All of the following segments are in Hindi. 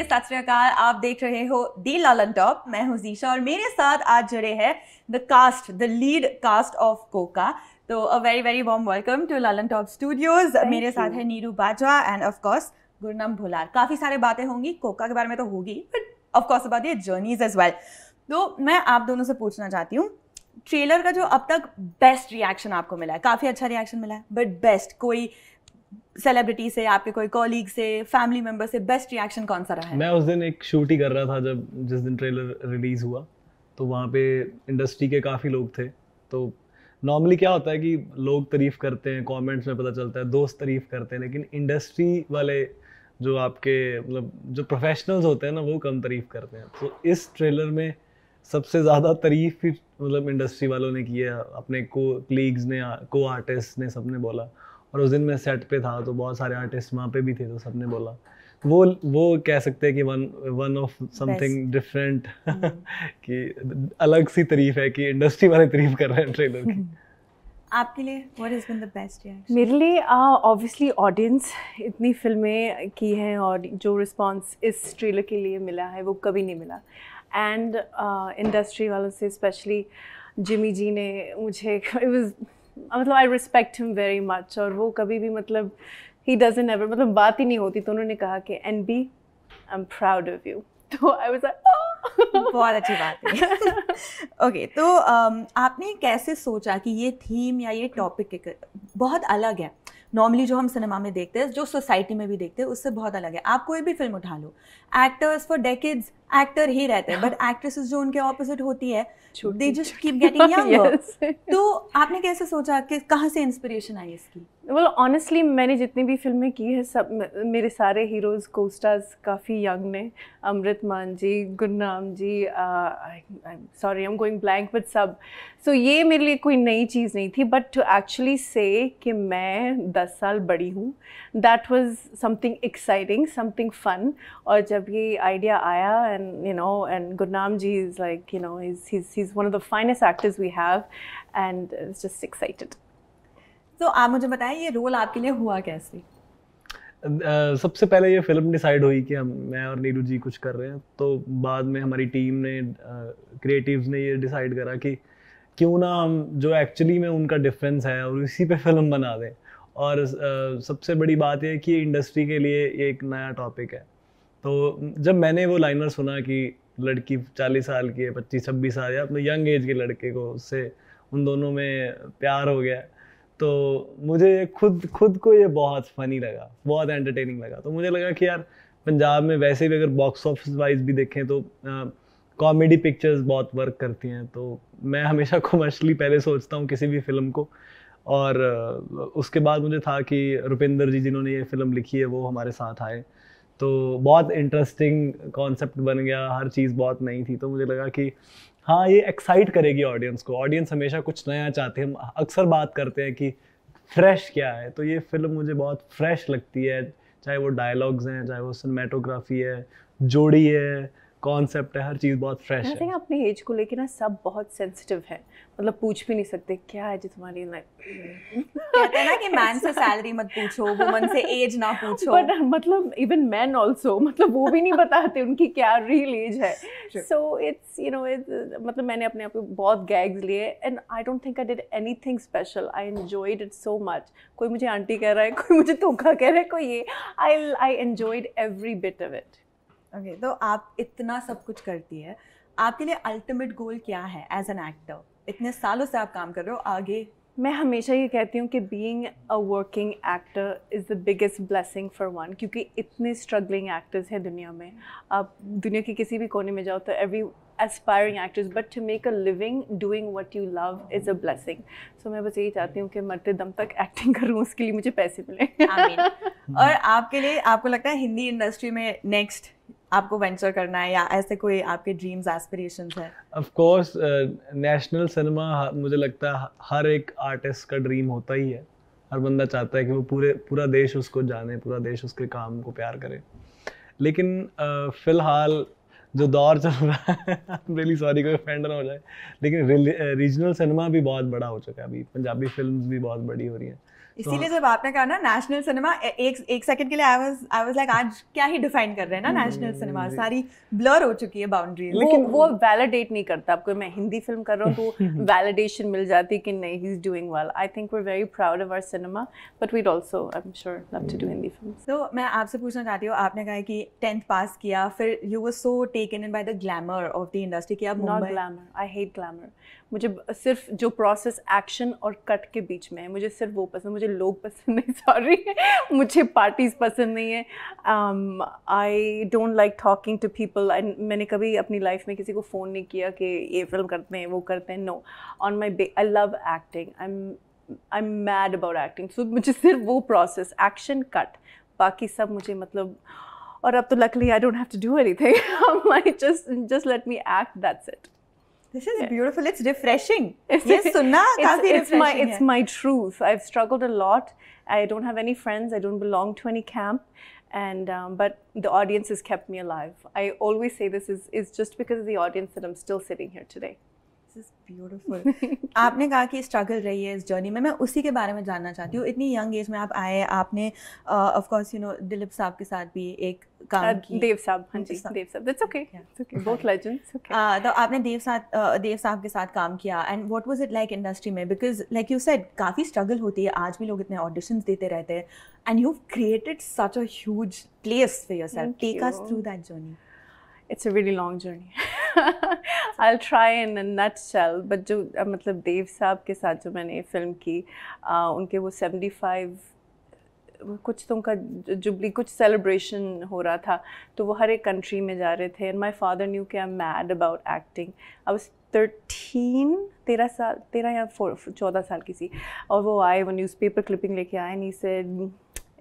सत श्री अकाल। आप देख रहे हो दी लालन टॉप। मैं हूं जीशा और मेरे साथ आज जुड़े हैं the lead cast of Koka. तो a very very warm welcome to Lallantop studios. मेरे साथ है Neeru Bajwa and of course Gurnam Bhullar. काफ़ी सारे बातें होंगी कोका के बारे में तो होगी, but of course about the journeys as well. तो मैं आप दोनों से पूछना चाहती हूँ, ट्रेलर का जो अब तक बेस्ट रिएक्शन आपको मिला है, काफ़ी अच्छा रिएक्शन मिला है, बट बेस्ट कोई सेलिब्रिटी से, आपके कोई कॉलीग से, फैमिली मेंबर से बेस्ट रिएक्शन कौन सा रहा है? मैं उस दिन एक शूट ही कर रहा था जिस दिन ट्रेलर रिलीज़ हुआ, तो वहाँ पे इंडस्ट्री के काफ़ी लोग थे। तो नॉर्मली क्या होता है कि लोग तारीफ़ करते हैं, कमेंट्स में पता चलता है, दोस्त तारीफ़ करते हैं, लेकिन इंडस्ट्री वाले जो आपके मतलब जो प्रोफेशनल्स होते हैं ना, वो कम तारीफ़ करते हैं। तो इस ट्रेलर में सबसे ज़्यादा तारीफ़ ही मतलब इंडस्ट्री वालों ने की है, अपने कोलीग्स ने, को आर्टिस्ट ने, सबने बोला। और उस दिन मैं सेट पे था तो बहुत सारे आर्टिस्ट वहाँ पे भी थे, तो सबने बोला वो कह सकते हैं कि वन ऑफ समथिंग डिफरेंट कि अलग सी तारीफ है कि इंडस्ट्री वाले तारीफ कर रहे हैं ट्रेलर की। आपके लिए what has been the best reaction? मेरे लिए ऑब्वियसली ऑडियंस इतनी फिल्में की हैं और जो रिस्पांस इस ट्रेलर के लिए मिला है वो कभी नहीं मिला। एंड इंडस्ट्री वालों से स्पेशली जिमी जी ने मुझे मतलब I respect him very much, और वो कभी भी मतलब ही डजंट एवर मतलब बात ही नहीं होती, तो उन्होंने कहा कि NB I am proud of you. तो आई वाज लाइक बहुत अच्छी बात है। ओके, तो आपने कैसे सोचा कि ये थीम या ये टॉपिक बहुत अलग है, नॉर्मली जो हम सिनेमा में देखते हैं, जो सोसाइटी में भी देखते हैं, उससे बहुत अलग है। आप कोई भी फिल्म उठा लो, एक्टर्स फॉर डेकेड्स एक्टर ही रहते हैं, बट एक्ट्रेसेस जो उनके ऑपोजिट होती है, they just keep getting younger. तो आपने कैसे सोचा कि कहाँ से इंस्पिरेशन आई इसकी? वेल ऑनेस्टली मैंने जितनी भी फिल्में की है सब मेरे सारे हीरोज को स्टार्स काफ़ी यंग ने, Amrit Maan ji, Gurnam ji, sorry I am going blank but सब। सो ये मेरे लिए कोई नई चीज़ नहीं थी, बट टू एक्चुअली से कि मैं 10 साल बड़ी हूँ, that was something exciting, something fun. और जब ये आइडिया आया and you know and Gurnam ji is like you know he's one of the finest actors we have and it's just excited. तो आप मुझे बताएं ये रोल आपके लिए हुआ कैसे? सबसे पहले ये फिल्म डिसाइड हुई कि मैं और नीरू जी कुछ कर रहे हैं, तो बाद में हमारी टीम ने, क्रिएटिव्स ने ये डिसाइड करा कि क्यों ना हम जो एक्चुअली में उनका डिफरेंस है और इसी पे फिल्म बना दें। और सबसे बड़ी बात ये है कि इंडस्ट्री के लिए एक नया टॉपिक है। तो जब मैंने वो लाइनर सुना कि लड़की 40 साल की है, 25-26 साल या अपने यंग एज के लड़के को, उससे उन दोनों में प्यार हो गया, तो मुझे खुद को ये बहुत फ़नी लगा, बहुत एंटरटेनिंग लगा। तो मुझे लगा कि यार पंजाब में वैसे भी अगर बॉक्स ऑफिस वाइज भी देखें तो कॉमेडी पिक्चर्स बहुत वर्क करती हैं। तो मैं हमेशा कमर्शियली पहले सोचता हूँ किसी भी फिल्म को, और उसके बाद मुझे था कि रुपिंदर जी जिन्होंने ये फिल्म लिखी है वो हमारे साथ आए, तो बहुत इंटरेस्टिंग कॉन्सेप्ट बन गया, हर चीज़ बहुत नई थी। तो मुझे लगा कि हाँ, ये एक्साइट करेगी ऑडियंस को। ऑडियंस हमेशा कुछ नया चाहते हैं, हम अक्सर बात करते हैं कि फ्रेश क्या है, तो ये फिल्म मुझे बहुत फ्रेश लगती है, चाहे वो डायलॉग्स हैं, चाहे वो सिनेमेटोग्राफी है, जोड़ी है, कॉन्सेप्ट है, हर चीज़ बहुत फ्रेश है। अपने एज को लेके ना सब बहुत सेंसिटिव है, मतलब पूछ भी नहीं सकते क्या है जी तुम्हारी लाइफ। कहते हैं ना कि मैन से सैलरी मत पूछो, वुमन से एज ना पूछो, बट मतलब इवन मैन ऑल्सो, मतलब वो भी नहीं बताते उनकी क्या रियल एज है। सो इट्स यू नो मतलब मैंने अपने आप को बहुत गैग्स लिए and I don't think I did anything special. I enjoyed it so much. कोई मुझे आंटी कह रहा है, कोई मुझे धोखा कह रहा है, कोई ये, I enjoyed every bit of it. Okay, तो आप इतना सब कुछ करती है, आपके लिए अल्टीमेट गोल क्या है एज एन एक्टर? इतने सालों से आप काम कर रहे हो, आगे? मैं हमेशा ये कहती हूँ कि being a working actor is the biggest blessing for one, क्योंकि इतने स्ट्रगलिंग एक्टर्स हैं दुनिया में। आप दुनिया के किसी भी कोने में जाओ तो every aspiring actors, but to make a living doing what you love is a blessing. So मैं बस यही चाहती हूँ कि मरते दम तक एक्टिंग करूँ, उसके लिए मुझे पैसे मिले। आमीन। और आपके लिए, आपको लगता है हिंदी इंडस्ट्री में नेक्स्ट आपको वेंचर करना है या ऐसे कोई आपके ड्रीम्स एस्पिरेशंस है? ऑफ कोर्स नेशनल सिनेमा मुझे लगता है हर एक आर्टिस्ट का ड्रीम होता ही है। हर बंदा चाहता है कि वो पूरा देश उसको जाने, पूरा देश उसके काम को प्यार करे। लेकिन फ़िलहाल जो दौर चल रहा है, रियली सॉरी कोई ऑफेंड ना हो जाए, लेकिन रीजनल सिनेमा भी बहुत बड़ा हो चुका है अभी, पंजाबी फिल्म्स भी बहुत बड़ी हो रही हैं। इसीलिए जब आपने कहा ना नेशनल सिनेमा, एक सेकंड के लिए आई वाज लाइक आज क्या ही डिफाइन कर रहे हैं ना नेशनल सिनेमा, सारी ब्लर हो चुकी है बाउंड्रीज। लेकिन वो वैलिडेट नहीं करता आपको। मैं हिंदी फिल्म कर रहा हूँ तो वैलिडेशन मिल जाती है कि नहीं, he is doing well. I think we are very proud of our cinema, but we'd also I am sure love to do Hindi films. तो मैं आपसे पूछना चाहती हूँ, आपने कहा कि 10th पास किया, फिर you were so taken in by the glamour of the industry कि आप not Mumbai. Glamour, I hate glamour. मुझे सिर्फ जो प्रोसेस एक्शन और कट के बीच में है, मुझे सिर्फ वो पसंद। मुझे लोग पसंद नहीं, सॉरी, मुझे पार्टीज पसंद नहीं है। I don't like talking to people. मैंने कभी अपनी लाइफ में किसी को फ़ोन नहीं किया कि ये फिल्म करते हैं, वो करते हैं। No, on my I love acting, I am mad about acting. So मुझे सिर्फ वो प्रोसेस, एक्शन, कट, बाकी सब मुझे मतलब। और अब तो luckily I don't have to do anything. I just let me act, that's it. This is beautiful. It's refreshing. It's ये सुनना काफी refreshing it's my truth. I've struggled a lot. I don't have any friends. I don't belong to any camp, and but the audience has kept me alive. I always say this is just because of the audience that I'm still sitting here today. This is beautiful. आपने कहा कि स्ट्रगल रही है इस जर्नी में, मैं उसी के बारे में जानना चाहती हूँ। इतनी यंग एज में आप आए, आपने of course you know Dilip साहब के साथ भी एक काम की। देव साहब, हाँ जी, देव साहब, that's okay, it's okay, both legends, okay. तो आपने देव साहब के साथ काम किया, and what was it like industry में? बिकॉज लाइक यू सेड काफ़ी स्ट्रगल होती है, आज भी लोग इतने ऑडिशंस देते रहते हैं, and you created such a huge place for yourself. Take us through that journey. It's a really long journey. I'll try in a nutshell, but जो मतलब देव साहब के साथ जो मैंने फिल्म की, उनके वो 75 कुछ तो उनका जुबली कुछ सेलिब्रेशन हो रहा था, तो वो हर एक कंट्री में जा रहे थे। एंड माई फादर न्यू कि आई am mad about acting. I was 13 या 14 साल की सी, और वो आए, वो न्यूज़पेपर क्लिपिंग लेके आए, and he said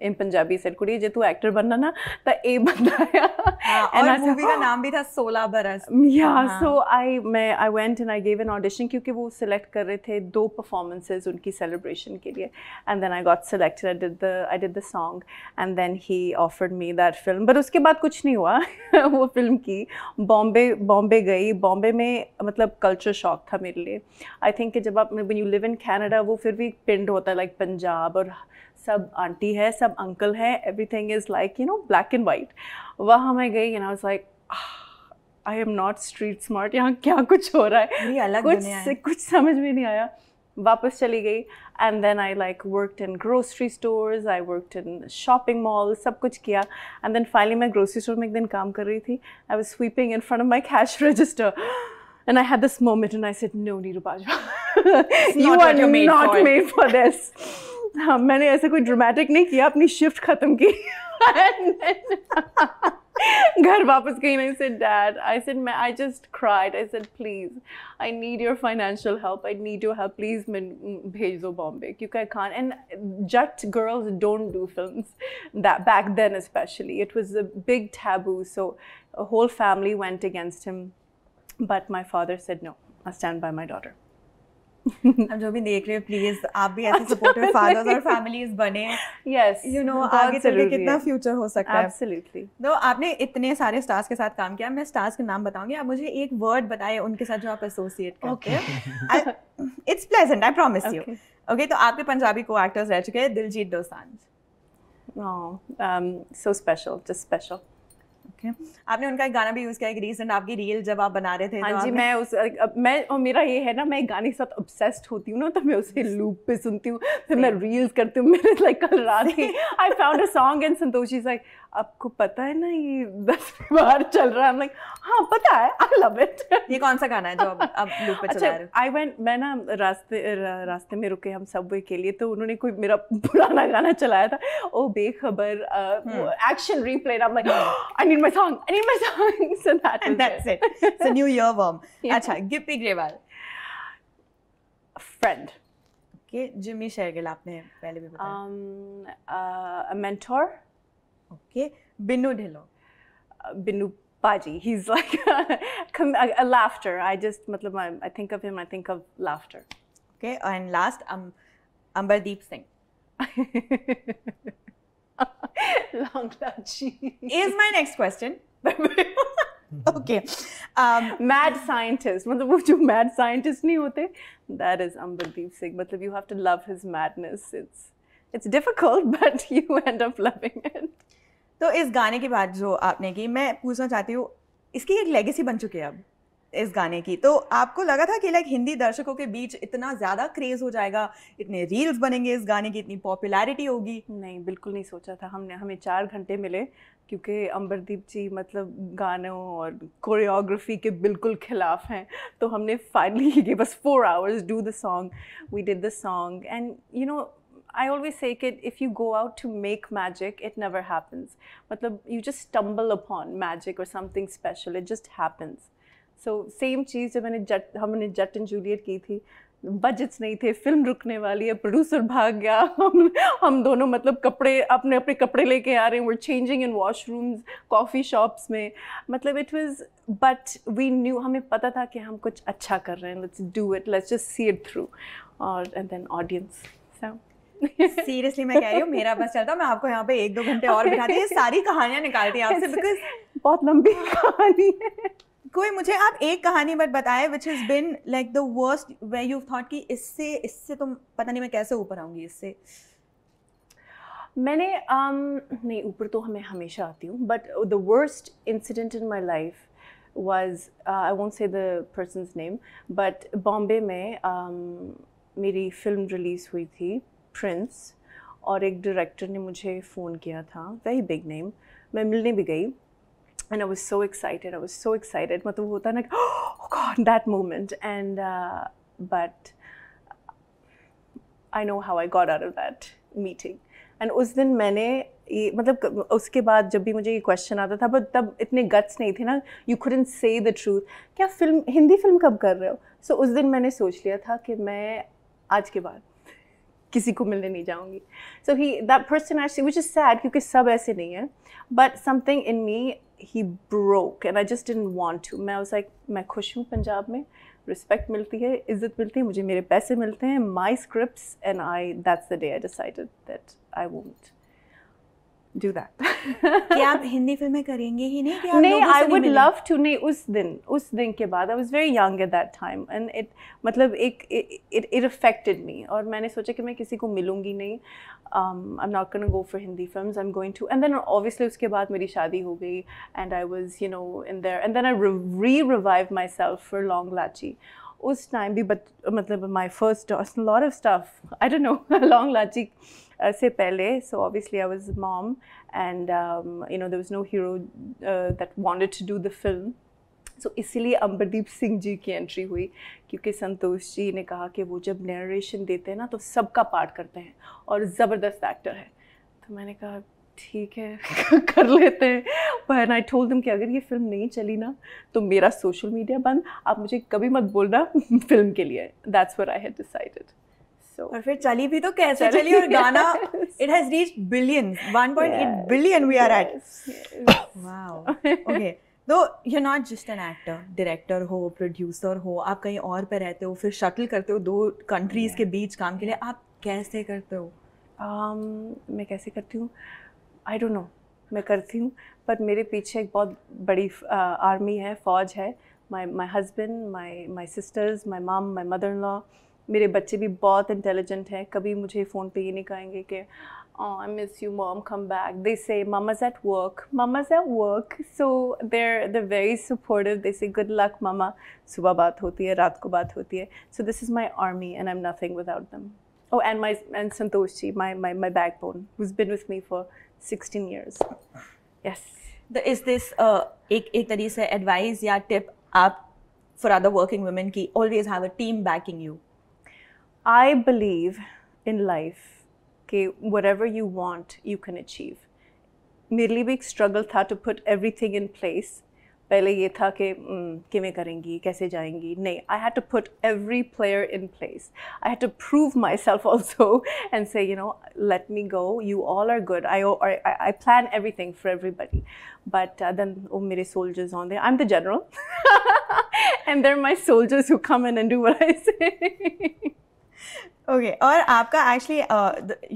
in Punjabi said, कुड़ी जे तू एक्टर बनना ना तो ए बनना है। और मूवी का नाम भी था 16 बरस। या so I went and I gave an audition, क्योंकि वो सिलेक्ट कर रहे थे 2 परफॉर्मेंसेज उनकी सेलिब्रेशन के लिए, and then I got selected. I did the song and then he offered me that film, but उसके बाद कुछ नहीं हुआ। वो फिल्म की बॉम्बे गई। बॉम्बे में मतलब कल्चर शॉक था मेरे लिए। आई थिंक कि जब आप when you live in Canada, वो फिर भी एक पिंड होता है लाइक पंजाब, और सब आंटी है, सब अंकल है, everything is like you no black and white. वहाँ मैं गई and I was like I am not street smart, यहाँ क्या कुछ हो रहा है, अलग कुछ समझ में नहीं आया। वापस चली गई, and then I like worked in grocery stores, I worked in shopping mall, सब कुछ किया। एंड देन फाइनली मैं ग्रोसरी स्टोर में एक दिन काम कर रही थी। I was sweeping in front of my cash register, and I had this moment and I said, no Neeru Bajwa, you are not made for this. हाँ, मैंने ऐसा कोई ड्रामेटिक नहीं किया, अपनी शिफ्ट ख़त्म की। घर वापस गई। I said, Dad, I just cried. I said, please, I need your financial help. I need your help. Please, भेज दो बॉम्बे, क्योंकि I can't. And Jat girls don't do films. That back then especially, it was a big taboo. So a whole family went against him. But my father said, no, I stand by my daughter. अब जो भी देख रहे हैं, प्लीज आप भी ऐसे सपोर्टिव फादर्स और फैमिलीज बने। यस, यू नो आगे चल के कितना फ्यूचर हो सकता है। एब्सोल्युटली। तो आपने इतने सारे स्टार्स के साथ काम किया, मैं स्टार्स के नाम बताऊंगी, आप मुझे एक वर्ड बताइए उनके साथ जो आप एसोसिएट करते हैं। It's pleasant, I promise you. Okay, तो आपके पंजाबी को एक्टर्स रह चुके हैं Diljit Dosanjh. So special, just special. Okay. आपने उनका एक गाना भी यूज किया, एक रीसेंट आपकी रील जब आप बना रहे थे। हाँ जी, मैं और मेरा ये है ना, मैं गाने के साथ ऑब्सेस्ड होती हूँ ना, तो मैं उसे लूप पे सुनती हूँ, फिर मैं रील्स करती हूँ। मेरे लाइक कल रात ही I found a song and Santoshi like, आपको पता है ना ये 10 बार चल रहा है। I'm like, हाँ पता है, आई लव इट। ये कौन सा गाना है जो आप लूप पे चला रहे हो? आई वेंट, मैं ना रास्ते में रुके हम सबवे के लिए, तो उन्होंने कोई मेरा पुराना गाना चलाया था, ओ बेखबर, action replay. I'm like, I need my song. So that's it. It's a new earworm. अच्छा, गिप्पी ग्रेवाल। Friend. Okay, जिमी शेरगिल आपने पहले भी बताया। A mentor. Okay, Binnu Dhillon. Binnu Paji. He's like a laughter. मतलब I think of him, I think of laughter. Okay, and last, Ambardeep Singh. Long Lachi is my next question. Okay. Mad scientist. मतलब वो जो mad scientist नहीं होते, that is Ambardeep Singh. मतलब you have to love his madness. It's difficult, but you end up loving it. तो इस गाने की बात जो आपने की, मैं पूछना चाहती हूँ, इसकी एक लेगेसी बन चुकी है अब इस गाने की, तो आपको लगा था कि लाइक हिंदी दर्शकों के बीच इतना ज़्यादा क्रेज़ हो जाएगा, इतने रील्स बनेंगे इस गाने की, इतनी पॉपुलैरिटी होगी? नहीं, बिल्कुल नहीं सोचा था हमने। हमें 4 घंटे मिले क्योंकि अंबरदीप जी मतलब गानों और कोरियोग्राफी के बिल्कुल खिलाफ हैं, तो हमने फाइनली ही give us 4 hours do the song. We did the song and you know I always say that if you go out to make magic, it never happens. मतलब you just stumble upon magic or something special. It just happens. So same चीज़ जब हमने जट एंड जूलियट की थी, बजट्स नहीं थे, फिल्म रुकने वाली है, प्रोड्यूसर भाग गया, हम दोनों मतलब कपड़े अपने कपड़े लेके आ रहे हैं, we're changing in washrooms, coffee shops में, मतलब it was, but we knew, हमें पता था कि हम कुछ अच्छा कर रहे हैं, let's do it, let's just see it through, और and then audience, so seriously मैं कह रही हूँ, मेरा बस चलता, मैं आपको यहाँ पे 1-2 घंटे और बिठाती, ये सारी कहानियाँ निकालती आपसे, बिकॉज बहुत लंबी कहानी है। कोई मुझे आप एक कहानी मत बताए which has been like the worst where you thought कि इससे तो पता नहीं मैं कैसे ऊपर आऊँगी इससे। मैंने नहीं, ऊपर तो मैं हमेशा आती हूँ, but the worst incident in my life was I won't say the person's name, but Bombay में मेरी फिल्म रिलीज़ हुई थी प्रिंस, और एक डायरेक्टर ने मुझे फ़ोन किया था, वेरी बिग नेम, मैं मिलने भी गई, and I was so excited, मतलब होता ना, oh God that moment, and but I know how I got out of that meeting, and उस दिन मैंने ये मतलब उसके बाद जब भी मुझे ये क्वेश्चन आता था, बट तब इतने गट्स नहीं थे ना, यू कुडंट से द ट्रूथ, क्या हिंदी फिल्म कब कर रहे हो? सो उस दिन मैंने सोच लिया था कि मैं आज के बाद किसी को मिलने नहीं जाऊंगी। So that person actually, which is sad क्योंकि सब ऐसे नहीं है, but something in me he broke and I just didn't want to. मैं वाज लाइक, मैं खुश हूँ पंजाब में, रिस्पेक्ट मिलती है, इज्जत मिलती है, मुझे मेरे पैसे मिलते हैं, my scripts, and that's the day I decided that I won't do that. कि आप हिंदी फिल्में करेंगे ही नहीं? कि आप नहीं, I would love to. नहीं, उस दिन के बाद I was very young at that time and it मतलब it affected me, और मैंने सोचा कि मैं किसी को मिलूंगी नहीं, I'm not going to go for Hindi films, I'm going to, and then obviously उसके बाद मेरी शादी हो गई and I was you know in there, and then I revived myself for Long Lachi. उस टाइम भी मतलब my first lot of stuff, I don't know, Long Lachi से पहले, so obviously I was a mom and you know there was no hero that wanted to do the film, so इसीलिए अंबरदीप सिंह जी की एंट्री हुई, क्योंकि संतोष जी ने कहा कि वो जब नरेशन देते हैं ना तो सबका पार्ट करते हैं और ज़बरदस्त एक्टर है, तो मैंने कहा ठीक है कर लेते हैं। बट आई टोल्ड देम कि अगर ये फिल्म नहीं चली ना तो मेरा सोशल मीडिया बंद, आप मुझे कभी मत बोलना फिल्म के लिए, that's what I had decided. और फिर चली भी तो कैसे चली, और गाना it has reached billions, 1.8 billion we are at. Wow. Okay. तो you're not just an actor, director हो, producer हो, आप कहीं और पे रहते हो, फिर शटल करते हो 2 countries के बीच काम के लिए, आप कैसे करते हो? मैं कैसे करती हूँ I don't know, मैं करती हूँ, पर मेरे पीछे एक बहुत बड़ी आर्मी है, फौज है, my husband, my sisters, my mom, my mother-in-law, मेरे बच्चे भी बहुत इंटेलिजेंट हैं, कभी मुझे फ़ोन पे ये नहीं कहेंगे कि oh I miss you mom, come back. They say mama's at work, so they're very supportive. They say good luck mama, सुबह बात होती है, रात को बात होती है, so this is my army and I'm nothing without them. Oh, and Santosh ji, my backbone, who's been with me for 16 years. Yes. Is this एक तरीके से advice या tip आप for other working women की always have a team backing you? I believe in life कि whatever you want, you can achieve. मेरे लिए भी एक struggle था to put everything in place. पहले ये था कि किਵੇਂ करेंगी, कैसे जाएंगी, नहीं. I had to put every player in place. I had to prove myself also and say, you know, let me go. You all are good. I plan everything for everybody. But then, oh, मेरे soldiers on there. I'm the general. And they're my soldiers who come in and do what I say. Okay, और आपका actually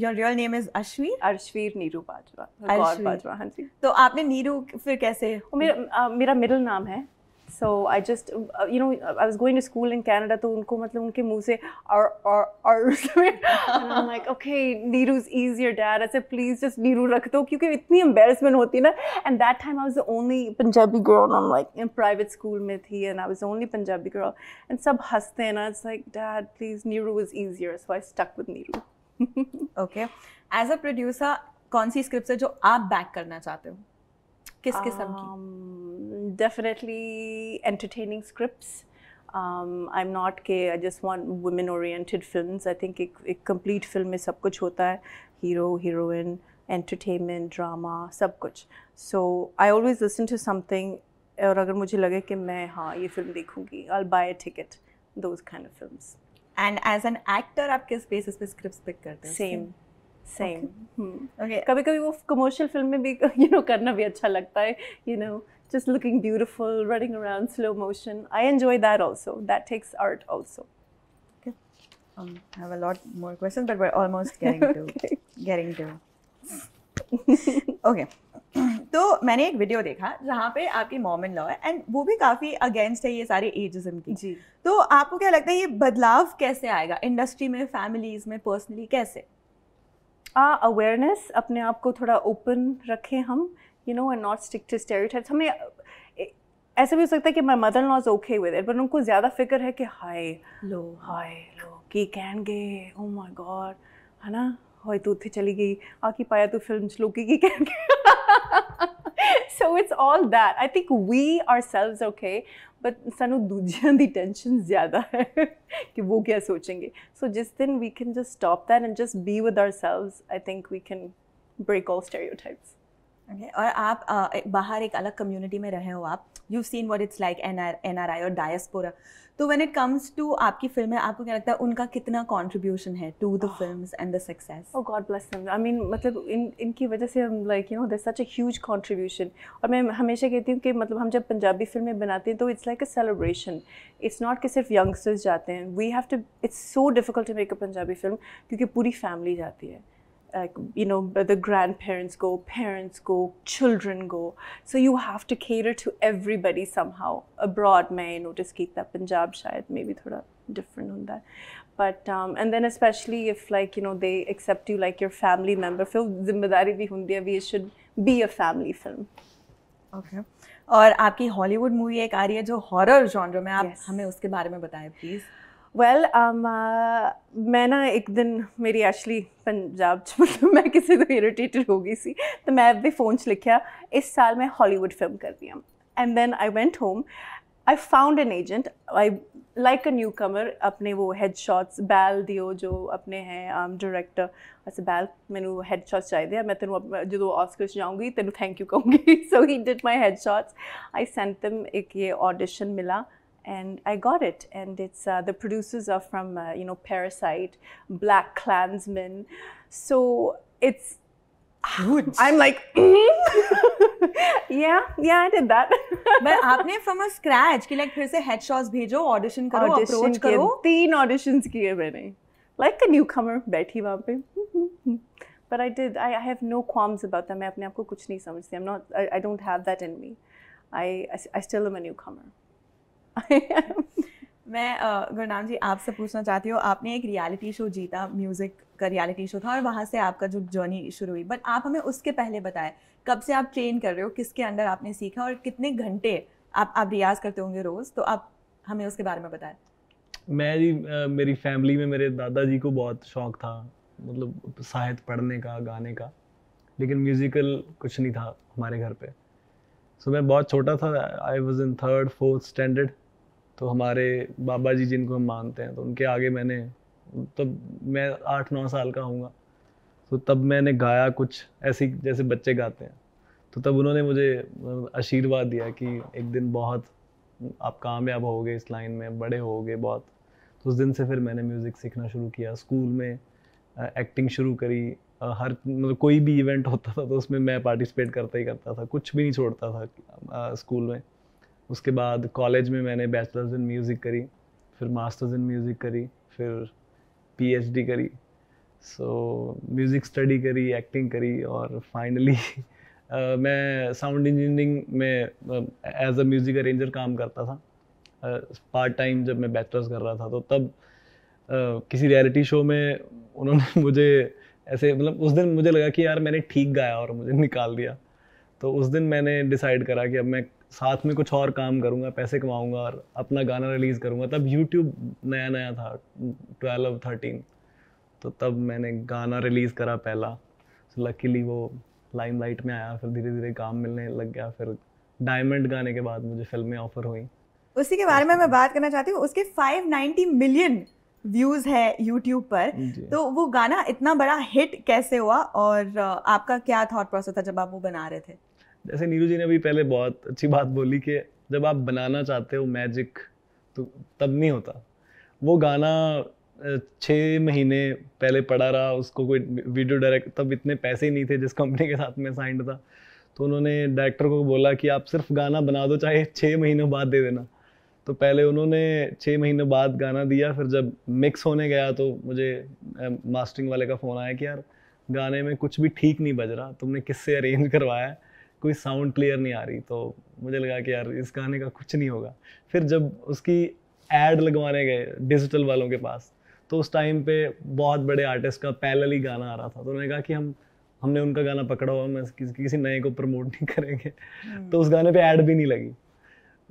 your real name is Ashveer? Arshveer Neeru Bajwa, गौर बाजवा, हाँ जी। तो आपने नीरू फिर कैसे? मेरा मिडिल नाम है, So I just, I was going to school in Canada, तो उनको मतलब उनके मुंह से and I'm like, okay, Neeru's easier, Dad. I said, please just Neeru रख दो, क्योंकि इतनी embarrassment होती ना. And that time I was the only Punjabi girl, and I'm like in private school में थी, and I was the only Punjabi girl. And सब हंसते हैं ना. It's like, Dad, please, Neeru was easier, so I stuck with Neeru. Okay. As a producer, कौन सी स्क्रिप्ट है जो आप बैक करना चाहते हो? किस किस्म की? Definitely entertaining scripts. I'm not के I just want women oriented films. I think एक complete film में सब कुछ होता है, hero, heroine, entertainment, drama, सब कुछ. So I always listen to something, और अगर मुझे लगे कि मैं हाँ ये film देखूँगी, I'll buy a ticket. Those kind of films. And as an actor, आप किस basis पे scripts pick करते हो? Same. Okay. कभी-कभी वो commercial film में भी करना भी अच्छा लगता है, just looking beautiful, running around slow motion. I enjoy that also. That takes art also. Okay. I have a lot more questions, but we're almost getting to. Okay. तो मैंने एक वीडियो देखा जहाँ पे आपकी मॉम इन लॉ है, एंड वो भी काफ़ी अगेंस्ट है ये सारे एजिज्म की. जी. तो आपको क्या लगता है ये बदलाव कैसे आएगा इंडस्ट्री में, फैमिलीज में, पर्सनली कैसे? अवेयरनेस, अपने आप को थोड़ा ओपन रखें हम, and not stick to stereotypes. हमें ऐसा भी हो सकता है कि my mother in law is okay with it, but उनको ज़्यादा फिक्र है कि हाय लो की कहणगे, ओ माय गॉड, है ना, होय तू उत्थे चली गई, आकी पाया तू फिल्म च लोकी की कहणगे. So it's all that. I think we ourselves okay, but सानू दूजियां दी टेंशन ज़्यादा है कि वो क्या सोचेंगे. So जिस दिन we can just stop that and just be with ourselves, I think we can break all stereotypes. Okay. और आप बाहर एक अलग कम्युनिटी में रहे हो आप, you've seen what it's like NRI और diaspora. तो when it comes to आपकी फिल्में, आपको क्या लगता है उनका कितना contribution है to the films and the success? Oh God bless them. I mean मतलब इनकी वजह से हम there's such a huge contribution. और मैं हमेशा कहती हूँ कि मतलब हम जब पंजाबी फिल्में बनाते हैं तो it's like a celebration. It's not कि सिर्फ youngsters जाते हैं. We have to. It's so difficult to make a Punjabi film क्योंकि पूरी family जाती है. Like, the grandparents go, parents go, children go. So you have to cater to everybody somehow. Abroad, I noticed that Punjab shayad maybe thoda different on that. But, and then especially if they accept you like your family member, फिर जिम्मेदारी भी होती है, it should be a family film. Okay. और आपकी हॉलीवुड मूवी एक आ रही है जो हॉरर जॉनर में, आप हमें उसके बारे में बताएं प्लीज़. Well, मैं ना एक दिन मेरी एक्चुअली पंजाब मतलब मैं किसी तो इरिटेटेड हो गई सी, तो मैं भी फ़ोन च लिखा इस साल मैं हॉलीवुड फिल्म कर रही हूँ. And then I went home, I found an agent, I like a newcomer. अपने वो हेड शॉट्स बैल दियो जो अपने हैं डायरेक्टर, अच्छा बैल मैनू हेड शॉट्स चाहिए, मैं तेन जो ऑस्कर्स जाऊँगी तेन थैंक यू कहूँगी. So he did my head shots, I sent them, एक ये ऑडिशन मिला. And I got it, and it's the producers are from Parasite, Black Klansman, so it's huge. I'm like yeah I did that. But आपने from a scratch कि like फिर से headshots भेजो, audition करो, approach करो. 3 auditions किए मैंने, like a newcomer बैठी वहाँ पे. But I have no qualms about that. मैं अपने आप को कुछ नहीं समझती. I don't have that in me. I still am a newcomer. मैं गुरनाम जी आपसे पूछना चाहती हूँ, आपने एक रियलिटी शो जीता, म्यूज़िक का रियलिटी शो था, और वहाँ से आपका जो जर्नी शुरू हुई. बट आप हमें उसके पहले बताएं, कब से आप ट्रेन कर रहे हो, किसके अंडर आपने सीखा, और कितने घंटे आप रियाज करते होंगे रोज़, तो आप हमें उसके बारे में बताएं. मेरी फैमिली में मेरे दादाजी को बहुत शौक़ था, मतलब साहित्य पढ़ने का, गाने का, लेकिन म्यूज़िकल कुछ नहीं था हमारे घर पे. सो मैं बहुत छोटा था, I was in 3rd 4th standard. तो हमारे बाबा जी जिनको हम मानते हैं, तो उनके आगे मैंने, तब मैं 8-9 साल का हूँगा, तो तब मैंने गाया कुछ ऐसी जैसे बच्चे गाते हैं. तो तब उन्होंने मुझे आशीर्वाद दिया कि एक दिन बहुत आप कामयाब होगे इस लाइन में, बड़े होगे बहुत. तो उस दिन से फिर मैंने म्यूज़िक सीखना शुरू किया. स्कूल में एक्टिंग शुरू करी. हर मतलब कोई भी इवेंट होता था तो उसमें मैं पार्टिसिपेट करता ही करता था, कुछ भी नहीं छोड़ता था स्कूल में. उसके बाद कॉलेज में मैंने बैचलर्स इन म्यूज़िक करी, फिर मास्टर्स इन म्यूज़िक करी, फिर PhD करी. सो म्यूज़िक स्टडी करी, एक्टिंग करी, और फाइनली मैं साउंड इंजीनियरिंग में एज अ म्यूजिक अरेंजर काम करता था पार्ट टाइम जब मैं बैचलर्स कर रहा था। तो तब किसी रियलिटी शो में उन्होंने मुझे ऐसे मतलब उस दिन मुझे लगा कि यार मैंने ठीक गाया और मुझे निकाल दिया। तो उस दिन मैंने डिसाइड करा कि अब मैं साथ में कुछ और काम करूँगा, पैसे कमाऊँगा और अपना गाना रिलीज़ करूँगा। तब यूट्यूब नया नया था 12-13, तो तब मैंने गाना रिलीज़ करा पहला। तो लकीली वो लाइमलाइट में आया, फिर धीरे धीरे काम मिलने लग गया। फिर डायमंड गाने के बाद मुझे फिल्में ऑफर हुई। उसी के बारे में मैं बात करना चाहती हूँ। उसके 590 मिलियन व्यूज है यूट्यूब पर, तो वो गाना इतना बड़ा हिट कैसे हुआ और आपका क्या थॉट प्रोसेस था जब आप वो बना रहे थे? जैसे नीरू जी ने अभी पहले बहुत अच्छी बात बोली कि जब आप बनाना चाहते हो मैजिक तो तब नहीं होता। वो गाना 6 महीने पहले पड़ा रहा, उसको कोई वीडियो डायरेक्ट, तब इतने पैसे ही नहीं थे जिस कंपनी के साथ मैं साइंड था। तो उन्होंने डायरेक्टर को बोला कि आप सिर्फ गाना बना दो, चाहे 6 महीनों बाद दे देना। तो पहले उन्होंने 6 महीने बाद गाना दिया। फिर जब मिक्स होने गया तो मुझे मास्टरिंग वाले का फ़ोन आया कि यार गाने में कुछ भी ठीक नहीं बज रहा, तुमने किससे अरेंज करवाया है, कोई साउंड क्लियर नहीं आ रही। तो मुझे लगा कि यार इस गाने का कुछ नहीं होगा। फिर जब उसकी एड लगवाने गए डिजिटल वालों के पास, तो उस टाइम पे बहुत बड़े आर्टिस्ट का पैरेलल ही गाना आ रहा था। तो उन्होंने कहा कि हमने उनका गाना पकड़ा हुआ, मैं किसी नए को प्रमोट नहीं करेंगे। तो उस गाने पे ऐड भी नहीं लगी।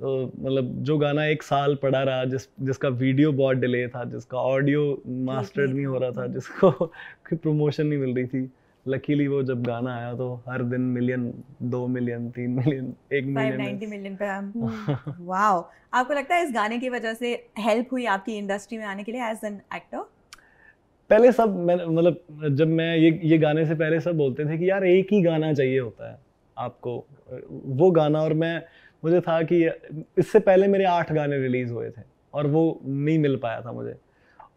तो मतलब जो गाना 1 साल पड़ा रहा, जिसका वीडियो बहुत डिले था, जिसका ऑडियो मास्टर्ड नहीं हो रहा था, जिसको कोई प्रमोशन नहीं मिल रही थी, लकीली वो जब गाना आया तो हर दिन million, 2 million, 3 million, 1 million, 590 million पे हम। वाओ, आपको लगता है इस गाने की वजह से हेल्प हुई आपकी इंडस्ट्री में आने के लिए एज एन एक्टर? पहले सब मतलब जब मैं ये गाने से पहले सब बोलते थे कि यार एक ही गाना चाहिए होता है आपको, वो गाना। और मुझे था कि इससे पहले मेरे 8 गाने रिलीज हुए थे और वो नहीं मिल पाया था मुझे,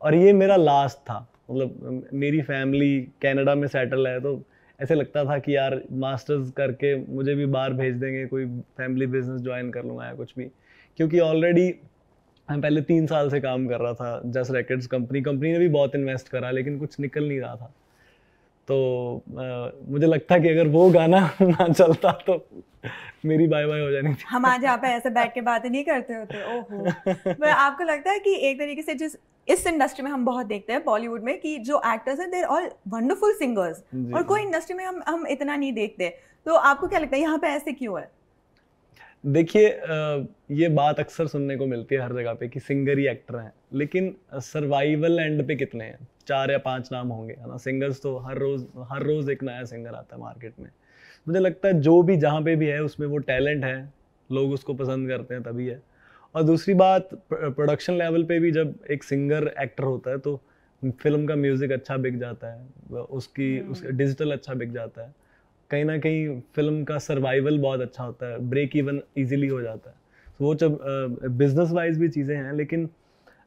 और ये मेरा लास्ट था। मतलब मेरी फैमिली कनाडा में सेटल है, तो ऐसे लगता था कि यार मास्टर्स करके मुझे भी बाहर भेज देंगे, कोई फैमिली बिजनेस ज्वाइन कर लूँगा या कुछ भी। क्योंकि ऑलरेडी मैं पहले 3 साल से काम कर रहा था जस्ट रिकॉर्ड्स कंपनी ने भी बहुत इन्वेस्ट करा, लेकिन कुछ निकल नहीं रहा था। तो मुझे लगता कि अगर वो गाना ना चलता तो मेरी बाय बाय हो जानी थी। हम आज यहाँ पे ऐसे बैठ के बातें नहीं करते होते। ओहो। पर आपको लगता है कि एक तरीके से जिस इस इंडस्ट्री में हम बहुत देखते हैं बॉलीवुड में कि जो एक्टर्स हैं they are all wonderful singers, और कोई इंडस्ट्री में हम इतना नहीं देखते। तो आपको क्या लगता है यहाँ पे ऐसे क्यों है? देखिए ये बात अक्सर सुनने को मिलती है हर जगह पे कि सिंगर ही एक्टर हैं, लेकिन सर्वाइवल एंड पे कितने हैं? 4 या 5 नाम होंगे, है ना। सिंगर्स तो हर रोज एक नया सिंगर आता है मार्केट में। मुझे लगता है जो भी जहाँ पे भी है उसमें वो टैलेंट है, लोग उसको पसंद करते हैं तभी है। और दूसरी बात, प्रोडक्शन लेवल पे भी जब एक सिंगर एक्टर होता है तो फिल्म का म्यूजिक अच्छा बिक जाता है, उसका डिजिटल अच्छा बिक जाता है, कहीं ना कहीं फिल्म का सर्वाइवल बहुत अच्छा होता है, ब्रेक इवन इजीली हो जाता है। तो वो जब बिजनेस वाइज भी चीज़ें हैं, लेकिन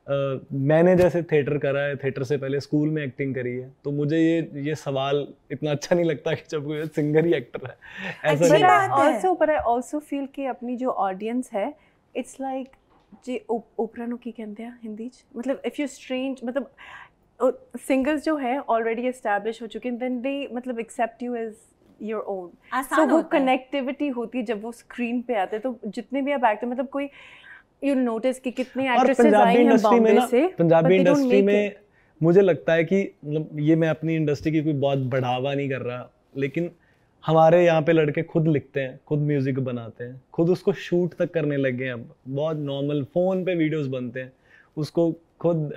मैंने जैसे थिएटर करा है, थिएटर से पहले स्कूल में एक्टिंग करी है, तो मुझे ये सवाल इतना अच्छा नहीं लगता कि जब कोई सिंगर ही एक्टर है ऐसा नहीं है। but I also feel कि अपनी जो ऑडियंस है, it's like जे ओपरा नु की कहते हैं हिंदी च, मतलब if you're strange, मतलब सिंगर्स जो है ऑलरेडी एस्टैब्लिश हो चुके हैं, then they मतलब accept you as your own। so वो कनेक्टिविटी होती है जब वो स्क्रीन पे आते हैं। तो जितने भी आप एक्टर, मतलब कोई यू नोटिस कि कितने एक्ट्रेसेस आई हैं बॉम्बे से, पंजाबी इंडस्ट्री में मुझे लगता है कि मतलब ये मैं अपनी इंडस्ट्री की कोई बहुत बढ़ावा नहीं कर रहा, लेकिन हमारे यहाँ पे लड़के खुद लिखते हैं, खुद म्यूजिक बनाते हैं, खुद उसको शूट तक करने लगे हैं। अब बहुत नॉर्मल फोन पे वीडियोस बनते हैं, उसको खुद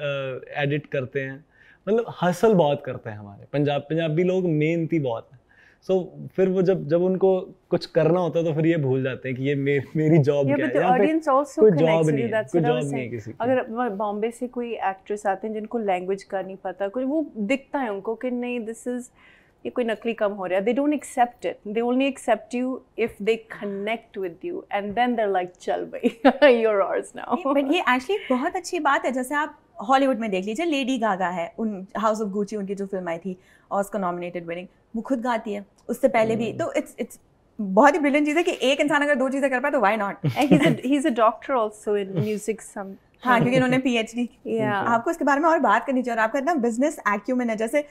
एडिट करते हैं, मतलब हसल बहुत करते हैं हमारे पंजाबी लोग, मेहनती बहुत है। सो फिर वो जब उनको कुछ करना होता है तो फिर ये भूल जाते हैं कि ये मेरी जॉब क्या है, यहाँ पे कोई जॉब नहीं है, कोई जॉब नहीं है किसी की। अगर बॉम्बे से कोई एक्ट्रेस आते हैं जिनको लैंग्वेज का नहीं पता, कुछ वो दिखता है उनको कि नहीं दिस इज, ये कोई नकली कम हो रहा है, they don't accept it, they only accept you if they connect with you and then they're like चल भाई you're ours now। but ये एक्चुअली बहुत अच्छी बात है। जैसे आप हॉलीवुड में देख लीजिए, लेडी गागा है, उन हाउस ऑफ गुची उनकी जो फिल्म आई थी ऑस्कर नॉमिनेटेड विनिंग, वो खुद गाती है, उससे पहले भी। तो इट्स बहुत ही ब्रिलियंट चीज़ है कि एक इंसान अगर 2 चीज़ें कर पाए तो why not. he's a doctor also in music some। हाँ, क्योंकि उन्होंने PhD। आपको इसके बारे में और बात करनी चाहिए। और आपका इतना बिजनेस एक्यूमेन है, जैसे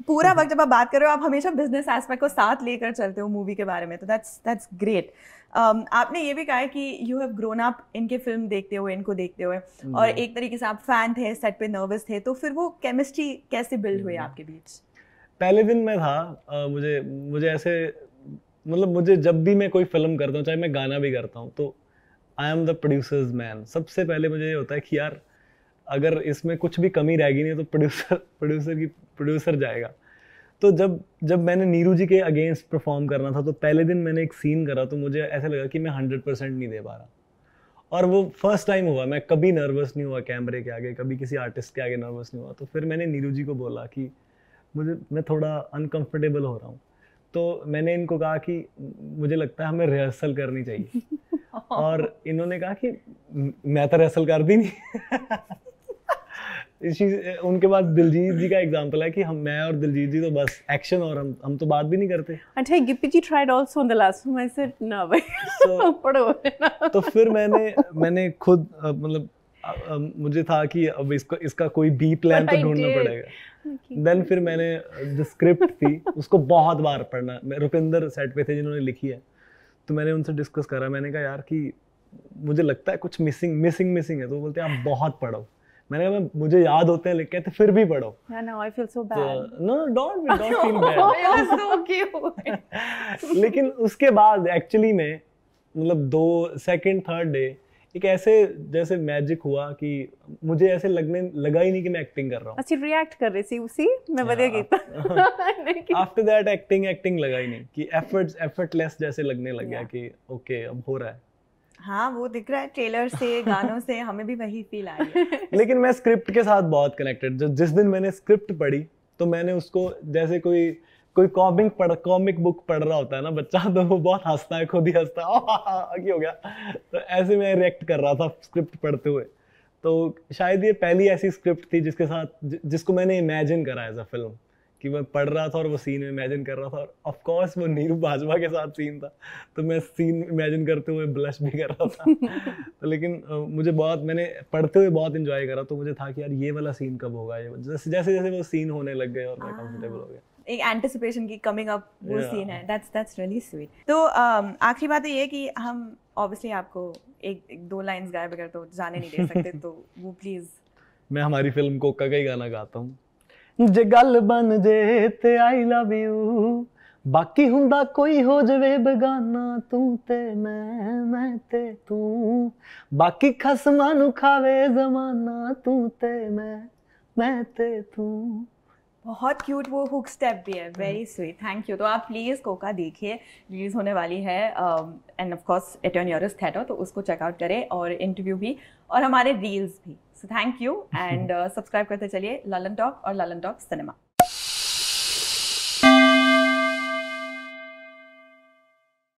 पूरा वक्त जब आप बात कर रहे हो आप हमेशा बिजनेस एस्पेक्ट को साथ लेकर चलते हो मूवी के बारे में, तो दैट्स ग्रेट। आपने ये भी कहा है कि यू हैव ग्रोन अप इनके फिल्म देखते हुए, इनको देखते हुए, और एक तरीके से आप फैन थे, सेट पे नर्वस थे, तो फिर वो केमिस्ट्री कैसे बिल्ड हुई आपके बीच? पहले दिन में था, मुझे ऐसे मतलब मुझे जब भी मैं कोई फिल्म करता हूँ, चाहे मैं गाना भी करता हूँ, तो I am the producers man. सबसे पहले मुझे ये होता है कि यार अगर इसमें कुछ भी कमी रहेगी नहीं तो प्रोड्यूसर जाएगा। तो जब मैंने नीरू जी के अगेंस्ट परफॉर्म करना था, तो पहले दिन मैंने एक सीन करा, तो मुझे ऐसा लगा कि मैं 100% नहीं दे पा रहा, और वो फर्स्ट टाइम हुआ। मैं कभी नर्वस नहीं हुआ कैमरे के आगे, कभी किसी आर्टिस्ट के आगे नर्वस नहीं हुआ। तो फिर मैंने नीरू जी को बोला कि मैं थोड़ा अनकंफर्टेबल हो रहा हूँ। तो मैंने इनको कहा कि मुझे लगता है हमें रिहर्सल करनी चाहिए। और इन्होंने कहा कि मैं तो रिहर्सल कर दी नहीं। उनके बाद दिलजीत जी का एग्जांपल है कि मैं और दिलजीत जी तो बस एक्शन, और हम तो बात भी नहीं करते। अच्छा, Gippy ji tried also in the last film. I said no भाई पढ़ो। तो फिर मैंने खुद मतलब मुझे था कि अब इसका कोई बी प्लान तो ढूंढना पड़ेगा। देन फिर मैंने जो स्क्रिप्ट थी उसको बहुत बार पढ़ना। रुपिंदर सेट पे थे जिन्होंने लिखी है, तो मैंने उनसे डिस्कस करा। मैंने कहा यार कि मुझे लगता है कुछ मिसिंग है। तो बोलते हैं आप बहुत पढ़ो। मैंने कहा मुझे याद होते हैं लिख के, तो फिर भी पढ़ो। now I feel so bad. No, don't feel bad. It was so cute. लेकिन उसके बाद एक्चुअली में मतलब 2 सेकंड 3rd डे एक ऐसे जैसे मैजिक हुआ कि मुझे ऐसे लगा ही नहीं कि मैं एक्टिंग कर रहा हूँ। अच्छी रिएक्ट कर रही थी उसी मैं बढ़िया कीता। आफ्टर दैट एक्टिंग लगा ही नहीं कि एफर्टलेस जैसे लगने लग गया कि ओके अब हो रहा है। हाँ, वो दिख रहा है ट्रेलर से, गानों से, हमें भी वही फील आ रही है। लेकिन मैं स्क्रिप्ट के साथ बहुत कनेक्टेड। जिस दिन मैंने स्क्रिप्ट पढ़ी, तो मैंने उसको जैसे कोई कॉमिक बुक पढ़ रहा होता है ना बच्चा, तो वो बहुत हंसता है, खुद ही हंसता है, क्या हो गया। तो ऐसे मैं रिएक्ट कर रहा था स्क्रिप्ट पढ़ते हुए। तो शायद ये पहली ऐसी स्क्रिप्ट थी जिसको मैंने इमेजिन करा एज अ फिल्म, कि मैं पढ़ रहा था और वो सीन इमेजिन कर रहा था। और ऑफ कोर्स वो नीरू बाजवा के साथ सीन था, तो मैं सीन इमेजिन करते हुए ब्लश भी कर रहा था। तो लेकिन मैंने पढ़ते हुए बहुत एंजॉय करा। तो मुझे था कि यार ये वाला सीन कब होगा, जैसे जैसे वो सीन होने लग गए और मैं कंफर्टेबल हो गया। एक एंटिसिपेशन की कमिंग अप वो सीन है। That's really sweet. तो आखिरी बात ये है कि हम ऑब्वियसली आपको एक 2 लाइंस गाए बगैर तो जाने नहीं दे सकते। तो वो प्लीज। मैं हमारी फिल्म कोका का ही गाना गाता हूँ। जे गल बन जे ते आई लव यू, बाकी हुंदा कोई हो जवे बेगाना, तू ते मैं ते तू, बाकी खसमां नू खावे जमाना, तू ते मैं ते तू। बहुत क्यूट वो हुक स्टेप भी है, वेरी स्वीट, थैंक यू। तो आप प्लीज़ कोका देखिए, रिलीज होने वाली है, एंड ऑफ कोर्स एटर्नियरस थिएटर, तो उसको चेकआउट करें, और इंटरव्यू भी और हमारे रील्स भी। So thank you, and subscribe करते चलिए ललन टॉक और ललन टॉक सिनेमा।